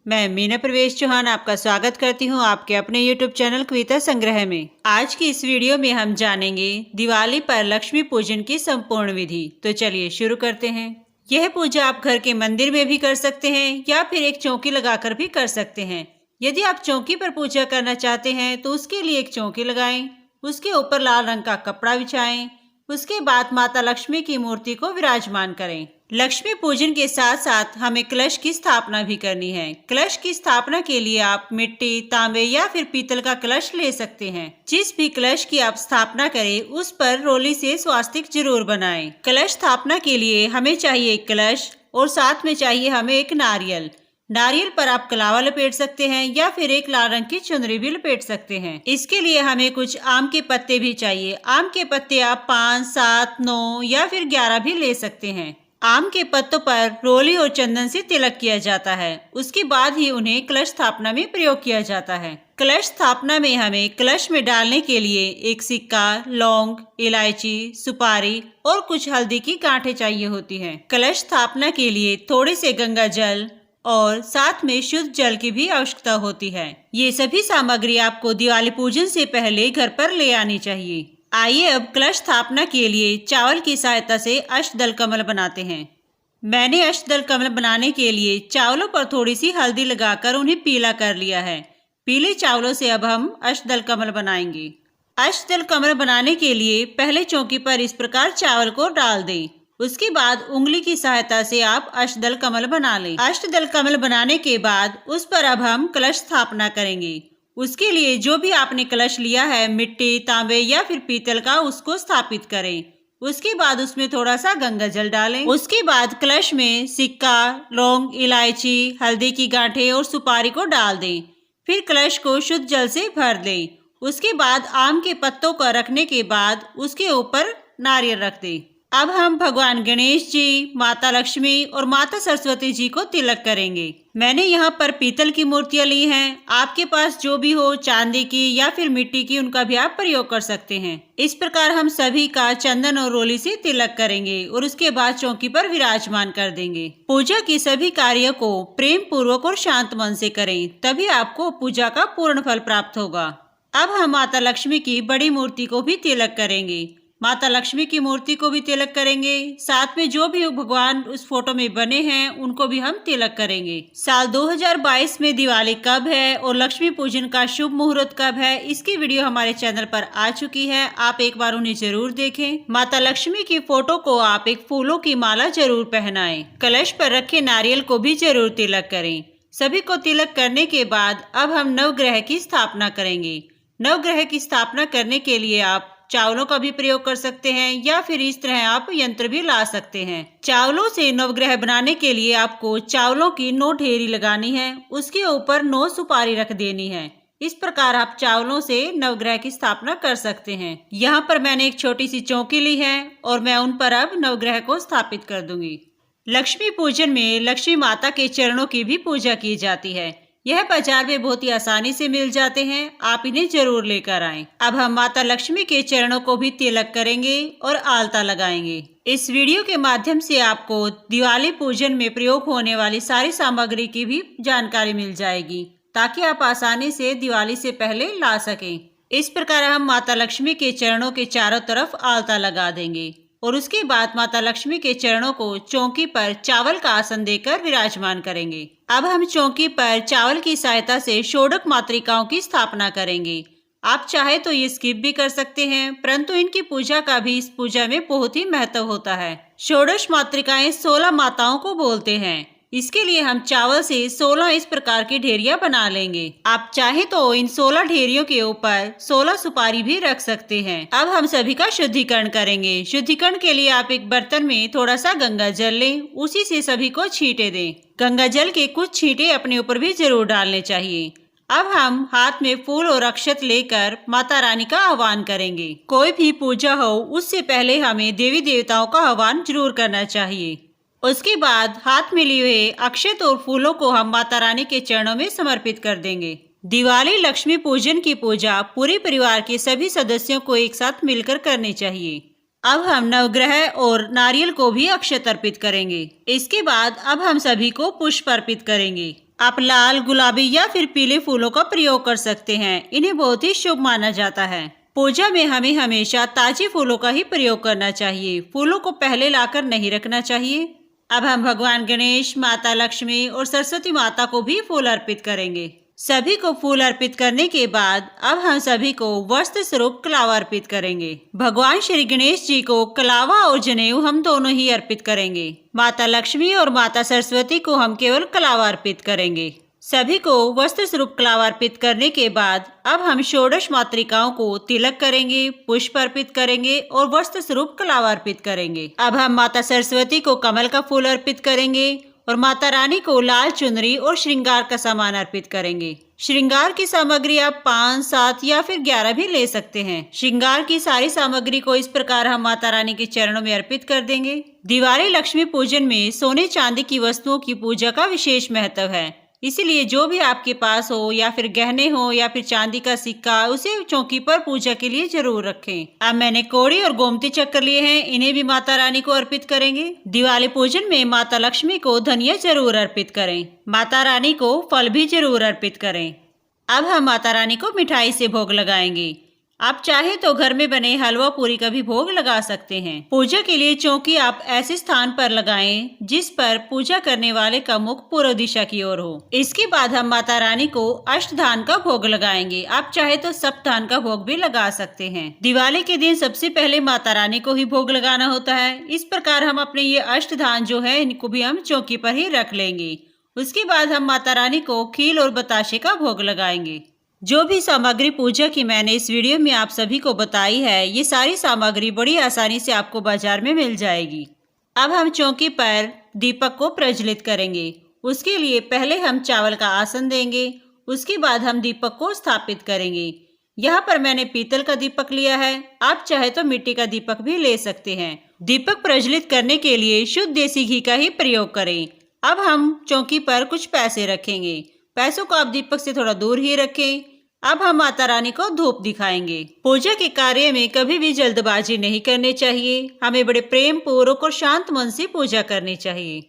मैं मीना प्रवेश चौहान आपका स्वागत करती हूं आपके अपने YouTube चैनल कविता संग्रह में। आज की इस वीडियो में हम जानेंगे दिवाली पर लक्ष्मी पूजन की संपूर्ण विधि। तो चलिए शुरू करते हैं। यह पूजा आप घर के मंदिर में भी कर सकते हैं या फिर एक चौकी लगाकर भी कर सकते हैं। यदि आप चौकी पर पूजा करना चाहते हैं तो उसके लिए एक चौकी लगाएं, उसके ऊपर लाल रंग का कपड़ा बिछाएं। उसके बाद माता लक्ष्मी की मूर्ति को विराजमान करें। लक्ष्मी पूजन के साथ साथ हमें कलश की स्थापना भी करनी है। कलश की स्थापना के लिए आप मिट्टी, तांबे या फिर पीतल का कलश ले सकते हैं। जिस भी कलश की आप स्थापना करें उस पर रोली से स्वास्तिक जरूर बनाएं। कलश स्थापना के लिए हमें चाहिए एक कलश और साथ में चाहिए हमें एक नारियल। नारियल पर आप कलावा लपेट सकते हैं या फिर एक लाल रंग की चुनरी भी लपेट सकते हैं। इसके लिए हमें कुछ आम के पत्ते भी चाहिए। आम के पत्ते आप 5, 7, 9 या फिर 11 भी ले सकते हैं। आम के पत्तों पर रोली और चंदन से तिलक किया जाता है। उसके बाद ही उन्हें कलश स्थापना में प्रयोग किया जाता है। कलश स्थापना में हमें कलश में डालने के लिए एक सिक्का, लौंग, इलायची, सुपारी और कुछ हल्दी की गांठें चाहिए होती हैं। कलश स्थापना के लिए थोड़े से गंगा जल और साथ में शुद्ध जल की भी आवश्यकता होती है। ये सभी सामग्री आपको दिवाली पूजन से पहले घर पर ले आनी चाहिए। आइए अब कलश स्थापना के लिए चावल की सहायता से अष्टदल कमल बनाते हैं। मैंने अष्टदल कमल बनाने के लिए चावलों पर थोड़ी सी हल्दी लगाकर उन्हें पीला कर लिया है। पीले चावलों से अब हम अष्टदल कमल बनाएंगे। अष्टदल कमल बनाने के लिए पहले चौकी पर इस प्रकार चावल को डाल दें। उसके बाद उंगली की सहायता से आप अष्टदल कमल बना लें। अष्टदल कमल बनाने के बाद उस पर अब हम कलश स्थापना करेंगे। उसके लिए जो भी आपने कलश लिया है, मिट्टी, तांबे या फिर पीतल का, उसको स्थापित करें। उसके बाद उसमें थोड़ा सा गंगा जल डालें। उसके बाद कलश में सिक्का, लौंग, इलायची, हल्दी की गांठें और सुपारी को डाल दें। फिर कलश को शुद्ध जल से भर दें। उसके बाद आम के पत्तों को रखने के बाद उसके ऊपर नारियल रख दें। अब हम भगवान गणेश जी, माता लक्ष्मी और माता सरस्वती जी को तिलक करेंगे। मैंने यहाँ पर पीतल की मूर्तियाँ ली हैं। आपके पास जो भी हो, चांदी की या फिर मिट्टी की, उनका भी आप प्रयोग कर सकते हैं। इस प्रकार हम सभी का चंदन और रोली से तिलक करेंगे और उसके बाद चौकी पर विराजमान कर देंगे। पूजा की सभी कार्यों को प्रेम पूर्वक और शांत मन से करें, तभी आपको पूजा का पूर्ण फल प्राप्त होगा। अब हम माता लक्ष्मी की बड़ी मूर्ति को भी तिलक करेंगे। माता लक्ष्मी की मूर्ति को भी तिलक करेंगे। साथ में जो भी भगवान उस फोटो में बने हैं उनको भी हम तिलक करेंगे। साल 2022 में दिवाली कब है और लक्ष्मी पूजन का शुभ मुहूर्त कब है, इसकी वीडियो हमारे चैनल पर आ चुकी है। आप एक बार उन्हें जरूर देखें। माता लक्ष्मी की फोटो को आप एक फूलों की माला जरूर पहनाएं। कलश पर रखे नारियल को भी जरूर तिलक करें। सभी को तिलक करने के बाद अब हम नवग्रह की स्थापना करेंगे। नवग्रह की स्थापना करने के लिए आप चावलों का भी प्रयोग कर सकते हैं या फिर इस तरह आप यंत्र भी ला सकते हैं। चावलों से नवग्रह बनाने के लिए आपको चावलों की 9 ढेरी लगानी है। उसके ऊपर 9 सुपारी रख देनी है। इस प्रकार आप चावलों से नवग्रह की स्थापना कर सकते हैं। यहाँ पर मैंने एक छोटी सी चौकी ली है और मैं उन पर अब नवग्रह को स्थापित कर दूंगी। लक्ष्मी पूजन में लक्ष्मी माता के चरणों की भी पूजा की जाती है। यह बाजार में बहुत ही आसानी से मिल जाते हैं। आप इन्हें जरूर लेकर आएं। अब हम माता लक्ष्मी के चरणों को भी तिलक करेंगे और आलता लगाएंगे। इस वीडियो के माध्यम से आपको दिवाली पूजन में प्रयोग होने वाली सारी सामग्री की भी जानकारी मिल जाएगी, ताकि आप आसानी से दिवाली से पहले ला सकें। इस प्रकार हम माता लक्ष्मी के चरणों के चारों तरफ आलता लगा देंगे और उसके बाद माता लक्ष्मी के चरणों को चौकी पर चावल का आसन देकर विराजमान करेंगे। अब हम चौकी पर चावल की सहायता से षोडश मातृकाओं की स्थापना करेंगे। आप चाहे तो ये स्किप भी कर सकते हैं, परंतु इनकी पूजा का भी इस पूजा में बहुत ही महत्व होता है। षोडश मातृकाएं 16 माताओं को बोलते हैं। इसके लिए हम चावल से 16 इस प्रकार की ढेरियां बना लेंगे। आप चाहे तो इन 16 ढेरियों के ऊपर 16 सुपारी भी रख सकते हैं। अब हम सभी का शुद्धिकरण करेंगे। शुद्धिकरण के लिए आप एक बर्तन में थोड़ा सा गंगा जल लें, उसी से सभी को छींटे दें। गंगा जल के कुछ छींटे अपने ऊपर भी जरूर डालने चाहिए। अब हम हाथ में फूल और अक्षत लेकर माता रानी का आह्वान करेंगे। कोई भी पूजा हो उससे पहले हमें देवी देवताओं का आह्वान जरूर करना चाहिए। उसके बाद हाथ में लिए हुए अक्षत और फूलों को हम माता रानी के चरणों में समर्पित कर देंगे। दिवाली लक्ष्मी पूजन की पूजा पूरे परिवार के सभी सदस्यों को एक साथ मिलकर करनी चाहिए। अब हम नवग्रह और नारियल को भी अक्षत अर्पित करेंगे। इसके बाद अब हम सभी को पुष्प अर्पित करेंगे। आप लाल, गुलाबी या फिर पीले फूलों का प्रयोग कर सकते हैं। इन्हें बहुत ही शुभ माना जाता है। पूजा में हमें हमेशा ताजे फूलों का ही प्रयोग करना चाहिए। फूलों को पहले लाकर नहीं रखना चाहिए। अब हम भगवान गणेश, माता लक्ष्मी और सरस्वती माता को भी फूल अर्पित करेंगे। सभी को फूल अर्पित करने के बाद अब हम सभी को वस्त्र स्वरूप कलावा अर्पित करेंगे। भगवान श्री गणेश जी को कलावा और जनेऊ हम दोनों ही अर्पित करेंगे। माता लक्ष्मी और माता सरस्वती को हम केवल कलावा अर्पित करेंगे। सभी को वस्त्र स्वरूप कलावा अर्पित करने के बाद अब हम षोडश मातृकाओं को तिलक करेंगे, पुष्प अर्पित करेंगे और वस्त्र स्वरूप कलावा अर्पित करेंगे। अब हम माता सरस्वती को कमल का फूल अर्पित करेंगे और माता रानी को लाल चुनरी और श्रृंगार का सामान अर्पित करेंगे। श्रृंगार की सामग्री आप 5, 7 या फिर 11 भी ले सकते हैं। श्रृंगार की सारी सामग्री को इस प्रकार हम माता रानी के चरणों में अर्पित कर देंगे। दिवाली लक्ष्मी पूजन में सोने चांदी की वस्तुओं की पूजा का विशेष महत्व है। इसीलिए जो भी आपके पास हो या फिर गहने हो या फिर चांदी का सिक्का, उसे चौकी पर पूजा के लिए जरूर रखें। अब मैंने कौड़ी और गोमती चक्र लिए हैं, इन्हें भी माता रानी को अर्पित करेंगे। दिवाली पूजन में माता लक्ष्मी को धनिया जरूर अर्पित करें। माता रानी को फल भी जरूर अर्पित करें। अब हम माता रानी को मिठाई से भोग लगाएंगे। आप चाहे तो घर में बने हलवा पूरी का भी भोग लगा सकते हैं। पूजा के लिए चौकी आप ऐसे स्थान पर लगाएं जिस पर पूजा करने वाले का मुख पूर्व दिशा की ओर हो। इसके बाद हम माता रानी को अष्टधान का भोग लगाएंगे। आप चाहे तो सप्तधान का भोग भी लगा सकते हैं। दिवाली के दिन सबसे पहले माता रानी को ही भोग लगाना होता है। इस प्रकार हम अपने ये अष्टधान जो है इनको भी हम चौकी पर ही रख लेंगे। उसके बाद हम माता रानी को खील और बताशे का भोग लगाएंगे। जो भी सामग्री पूजा की मैंने इस वीडियो में आप सभी को बताई है, ये सारी सामग्री बड़ी आसानी से आपको बाजार में मिल जाएगी। अब हम चौकी पर दीपक को प्रज्वलित करेंगे। उसके लिए पहले हम चावल का आसन देंगे। उसके बाद हम दीपक को स्थापित करेंगे। यहाँ पर मैंने पीतल का दीपक लिया है। आप चाहे तो मिट्टी का दीपक भी ले सकते हैं। दीपक प्रज्वलित करने के लिए शुद्ध देसी घी का ही प्रयोग करें। अब हम चौकी पर कुछ पैसे रखेंगे। पैसों को आप दीपक से थोड़ा दूर ही रखें। अब हम माता रानी को धूप दिखाएंगे। पूजा के कार्य में कभी भी जल्दबाजी नहीं करनी चाहिए। हमें बड़े प्रेम पूर्वक और शांत मन से पूजा करनी चाहिए।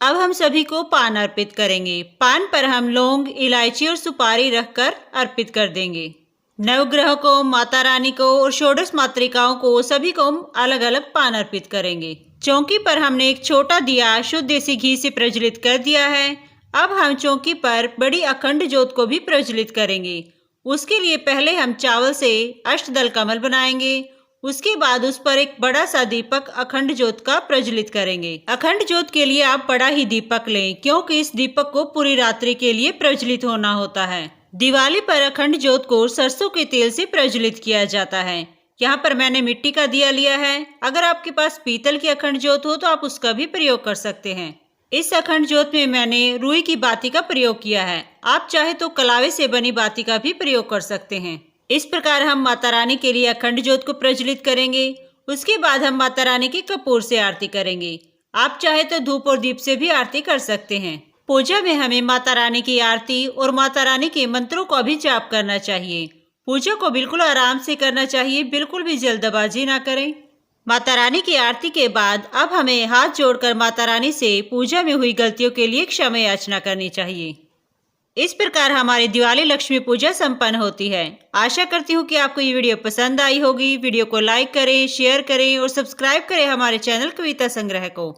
अब हम सभी को पान अर्पित करेंगे। पान पर हम लौंग, इलायची और सुपारी रखकर अर्पित कर देंगे। नवग्रह को, माता रानी को और षोडश मातृकाओं को सभी को अलग अलग पान अर्पित करेंगे। चौकी पर हमने एक छोटा दिया शुद्ध देसी घी से प्रज्वलित कर दिया है। अब हम चौकी पर बड़ी अखंड ज्योत को भी प्रज्वलित करेंगे। उसके लिए पहले हम चावल से अष्टदल कमल बनाएंगे। उसके बाद उस पर एक बड़ा सा दीपक अखंड ज्योत का प्रज्वलित करेंगे। अखंड ज्योत के लिए आप बड़ा ही दीपक लें, क्योंकि इस दीपक को पूरी रात्रि के लिए प्रज्वलित होना होता है। दिवाली पर अखंड ज्योत को सरसों के तेल से प्रज्वलित किया जाता है। यहाँ पर मैंने मिट्टी का दिया लिया है। अगर आपके पास पीतल की अखंड ज्योत हो तो आप उसका भी प्रयोग कर सकते हैं। इस अखंड ज्योत में मैंने रुई की बाती का प्रयोग किया है। आप चाहे तो कलावे से बनी बाती का भी प्रयोग कर सकते हैं। इस प्रकार हम माता रानी के लिए अखंड ज्योत को प्रज्वलित करेंगे। उसके बाद हम माता रानी की कपूर से आरती करेंगे। आप चाहे तो धूप और दीप से भी आरती कर सकते हैं। पूजा में हमें माता रानी की आरती और माता रानी के मंत्रों का भी जाप करना चाहिए। पूजा को बिल्कुल आराम से करना चाहिए, बिल्कुल भी जल्दबाजी ना करें। माता रानी की आरती के बाद अब हमें हाथ जोड़कर माता रानी से पूजा में हुई गलतियों के लिए क्षमा याचना करनी चाहिए। इस प्रकार हमारी दिवाली लक्ष्मी पूजा संपन्न होती है। आशा करती हूँ कि आपको ये वीडियो पसंद आई होगी। वीडियो को लाइक करें, शेयर करें और सब्सक्राइब करें हमारे चैनल कविता संग्रह को।